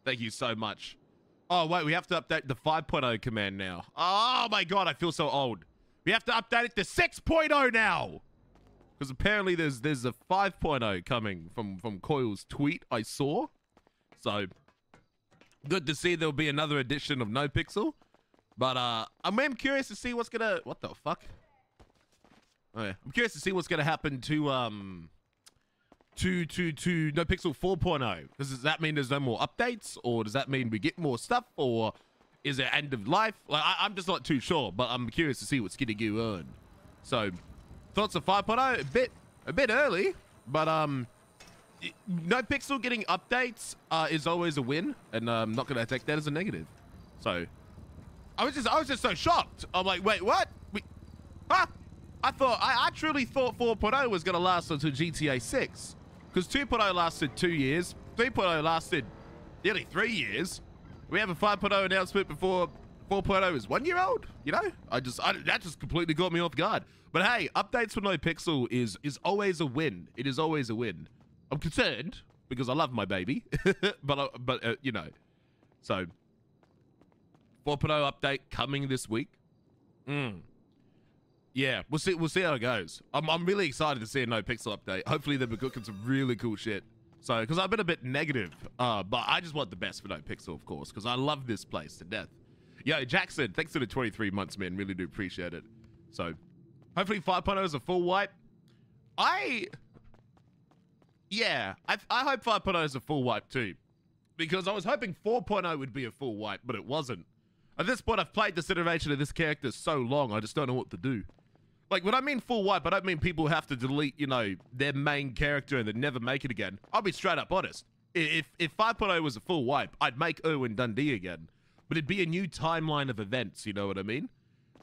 Thank you so much. Oh, wait, we have to update the 5.0 command now. Oh, my God, I feel so old. We have to update it to 6.0 now. Because apparently there's a 5.0 coming from Koil's tweet I saw. So, good to see there'll be another edition of NoPixel. But I'm curious to see what's gonna... What the fuck? Oh, yeah. I'm curious to see what's gonna happen to NoPixel 4.0. Does that mean there's no more updates, or does that mean we get more stuff, or is it end of life? Like I'm just not too sure, but I'm curious to see what's gonna go on. So thoughts of 5.0, a bit early, but NoPixel getting updates is always a win, and I'm not gonna take that as a negative. So I was just so shocked. I'm like, wait, what? I truly thought 4.0 was gonna last until GTA 6. Because 2.0 lasted 2 years, 3.0 lasted nearly 3 years. We have a 5.0 announcement before 4.0 is 1 year old. You know, that just completely got me off guard. But hey, updates for NoPixel is always a win. It is always a win. I'm concerned because I love my baby, but you know, so 4.0 update coming this week. Yeah, we'll see how it goes. I'm really excited to see a NoPixel update. Hopefully they'll be cooking some really cool shit. So, because I've been a bit negative, but I just want the best for NoPixel, of course, because I love this place to death. Yo, Jackson, thanks for the 23 months, man. Really do appreciate it. So, hopefully 5.0 is a full wipe. I hope 5.0 is a full wipe too, because I was hoping 4.0 would be a full wipe, but it wasn't. At this point, I've played this iteration of this character so long, I just don't know what to do. Like, when I mean full wipe, I don't mean people have to delete, you know, their main character and then never make it again. I'll be straight up honest. If 5.0 was a full wipe, I'd make Dundee again. But it'd be a new timeline of events, you know what I mean?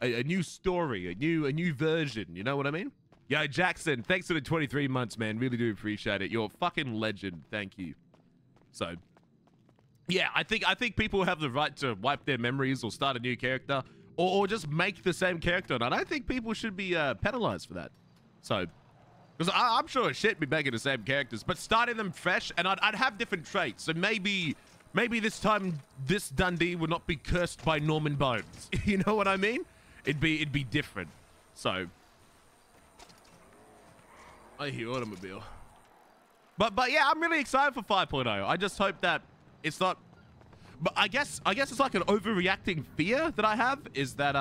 A new story, a new version, you know what I mean? Yo, Jackson, thanks for the 23 months, man. Really do appreciate it. You're a fucking legend. Thank you. So, yeah, I think people have the right to wipe their memories or start a new character. Or just make the same character, and I don't think people should be penalized for that. So, because I'm sure shit be making the same characters, but starting them fresh, and I'd have different traits. So maybe this time this Dundee would not be cursed by Norman Bones. You know what I mean? It'd be different. So, I hear automobile. But yeah, I'm really excited for 5.0. I just hope that it's not. But I guess it's like an overreacting fear that I have, is that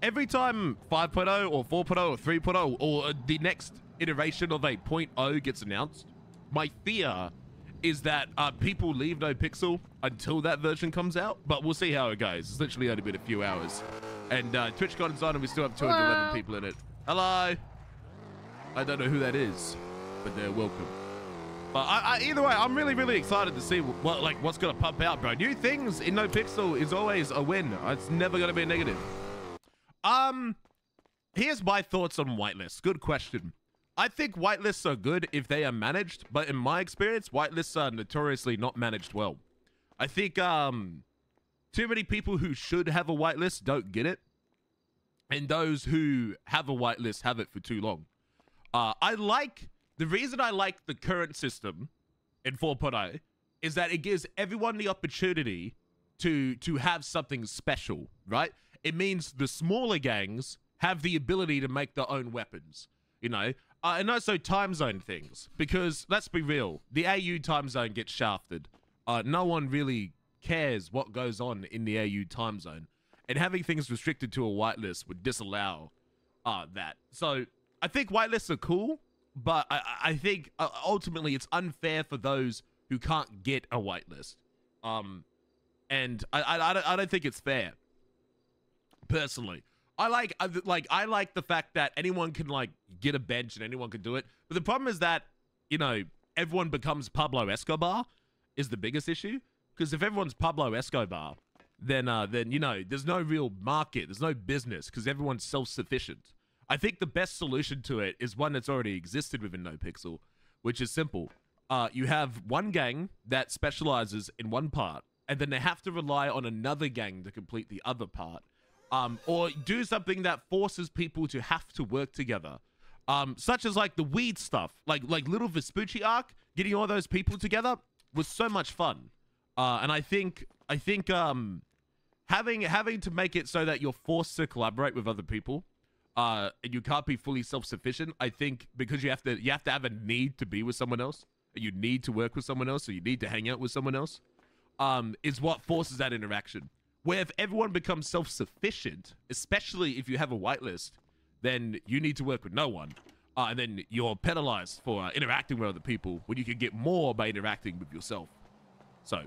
every time 5.0 or 4.0 or 3.0 or the next iteration of a 0.0 gets announced, my fear is that people leave NoPixel until that version comes out. But we'll see how it goes. It's literally only been a few hours, and TwitchCon's on, and we still have 211 people in it. Hello. I don't know who that is, but they're welcome. Either way, I'm really excited to see what's gonna pump out, bro. New things in NoPixel is always a win. It's never gonna be a negative. Here's my thoughts on whitelists. Good question. I think whitelists are good if they are managed, but in my experience, whitelists are notoriously not managed well. I think too many people who should have a whitelist don't get it, and those who have a whitelist have it for too long. The reason I like the current system in 4.0 is that it gives everyone the opportunity to have something special, right? It means the smaller gangs have the ability to make their own weapons, you know? And also time zone things, because let's be real, the AU time zone gets shafted. No one really cares what goes on in the AU time zone. And having things restricted to a whitelist would disallow that. So I think whitelists are cool, but I think ultimately it's unfair for those who can't get a whitelist. And I don't think it's fair. Personally, I like the fact that anyone can like get a bench and anyone can do it. But the problem is that, you know, everyone becomes Pablo Escobar is the biggest issue. Because if everyone's Pablo Escobar, then you know, there's no real market, there's no business, because everyone's self-sufficient. I think the best solution to it is one that's already existed within NoPixel, which is simple. You have one gang that specializes in one part, and then they have to rely on another gang to complete the other part. Or do something that forces people to have to work together. Such as like the weed stuff, like Little Vespucci arc, getting all those people together was so much fun. And I think having to make it so that you're forced to collaborate with other people, and you can't be fully self-sufficient. I think because you have to have a need to be with someone else, you need to work with someone else, or you need to hang out with someone else, is what forces that interaction. Where if everyone becomes self-sufficient, especially if you have a whitelist, then you need to work with no one, and then you're penalized for interacting with other people when you can get more by interacting with yourself. So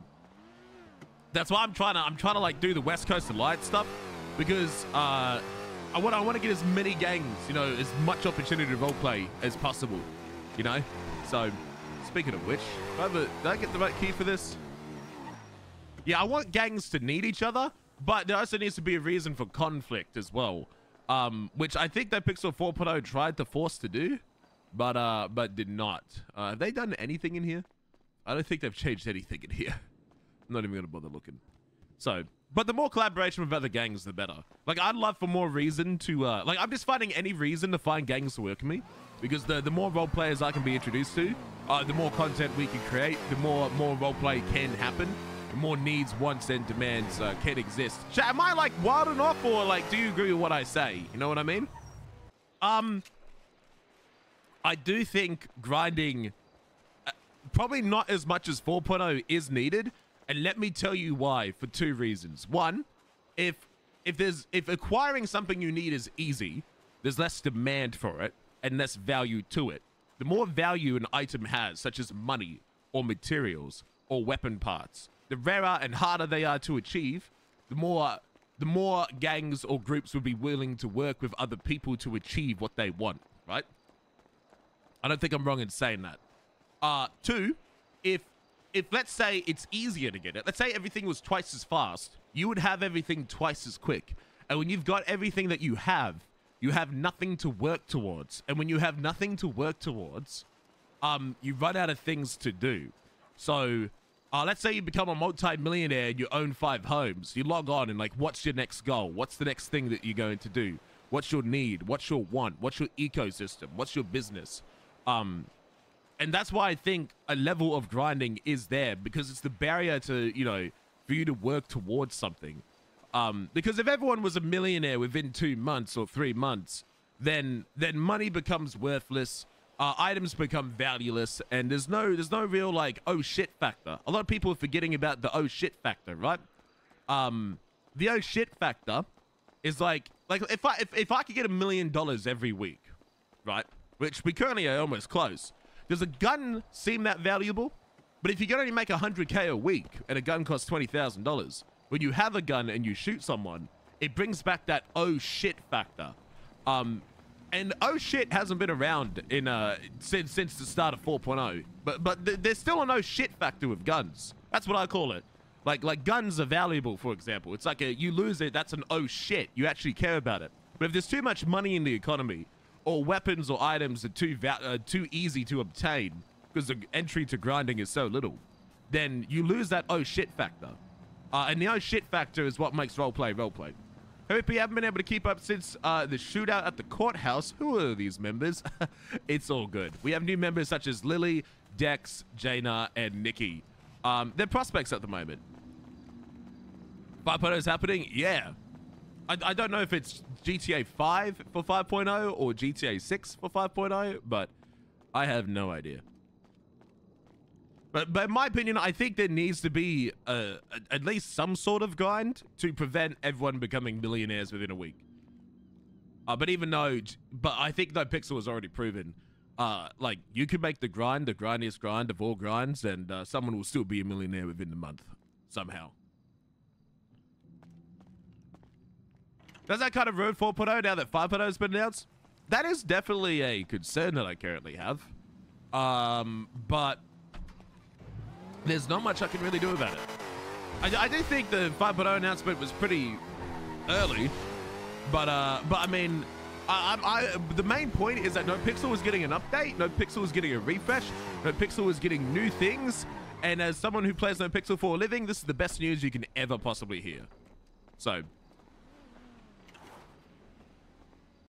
that's why I'm trying to like do the West Coast Alliance stuff, because I want to get as many gangs, you know, as much opportunity to roleplay as possible, you know. So speaking of which, did I get the right key for this? Yeah, I want gangs to need each other, but there also needs to be a reason for conflict as well, which I think that Pixel 4.0 tried to force to do, but did not. Have they done anything in here? I don't think they've changed anything in here. I'm not even gonna bother looking. So, but the more collaboration with other gangs, the better. Like, I'd love for more reason to, like, I'm just finding any reason to find gangs to work with me, because the more role players I can be introduced to, the more content we can create, the more role play can happen, the more needs, wants, and demands can exist. Chat, am I like wilding off, or like, do you agree with what I say? You know what I mean? I do think grinding, probably not as much as 4.0 is needed. And let me tell you why, for two reasons. One, if acquiring something you need is easy, there's less demand for it and less value to it. The more value an item has, such as money or materials or weapon parts, the rarer and harder they are to achieve, the more gangs or groups would be willing to work with other people to achieve what they want, right? I don't think I'm wrong in saying that. Two, if let's say it's easier to get it, let's say everything was twice as fast, you would have everything twice as quick. And when you've got everything that you have nothing to work towards. And when you have nothing to work towards, you run out of things to do. So let's say you become a multi-millionaire and you own 5 homes. You log on and like, what's your next goal? What's the next thing that you're going to do? What's your need? What's your want? What's your ecosystem? What's your business? And that's why I think a level of grinding is there, because it's the barrier to, you know, for you to work towards something. Because if everyone was a millionaire within 2 months or 3 months, then money becomes worthless, items become valueless, and there's no real like, oh shit factor. A lot of people are forgetting about the oh shit factor, right? The oh shit factor is like if I could get $1 million every week, right? Which we currently are almost close. Does a gun seem that valuable? But if you can only make 100K a week and a gun costs $20,000, when you have a gun and you shoot someone, it brings back that oh shit factor. And oh shit hasn't been around in since the start of 4.0. But there's still an oh shit factor with guns. That's what I call it. Like guns are valuable, for example. It's like you lose it, that's an oh shit. You actually care about it. But if there's too much money in the economy, or weapons or items are too easy to obtain because the entry to grinding is so little, then you lose that oh shit factor. And the oh shit factor is what makes roleplay roleplay. Hope you haven't been able to keep up since the shootout at the courthouse. Who are these members? It's all good. We have new members such as Lily, Dex, Jaina, and Nikki. They're prospects at the moment. 5.0 is happening? Yeah. I don't know if it's GTA 5 for 5.0 or GTA 6 for 5.0, but I have no idea. But in my opinion, I think there needs to be at least some sort of grind to prevent everyone becoming millionaires within a week. But I think NoPixel has already proven, like, you can make the grindiest grind of all grinds, and someone will still be a millionaire within the month, somehow. Does that kind of ruin 4.0 now that 5.0 has been announced? That is definitely a concern that I currently have. But there's not much I can really do about it. I do think the 5.0 announcement was pretty early, but I mean, the main point is that NoPixel was getting an update, NoPixel was getting a refresh, NoPixel was getting new things, and as someone who plays NoPixel for a living, this is the best news you can ever possibly hear. So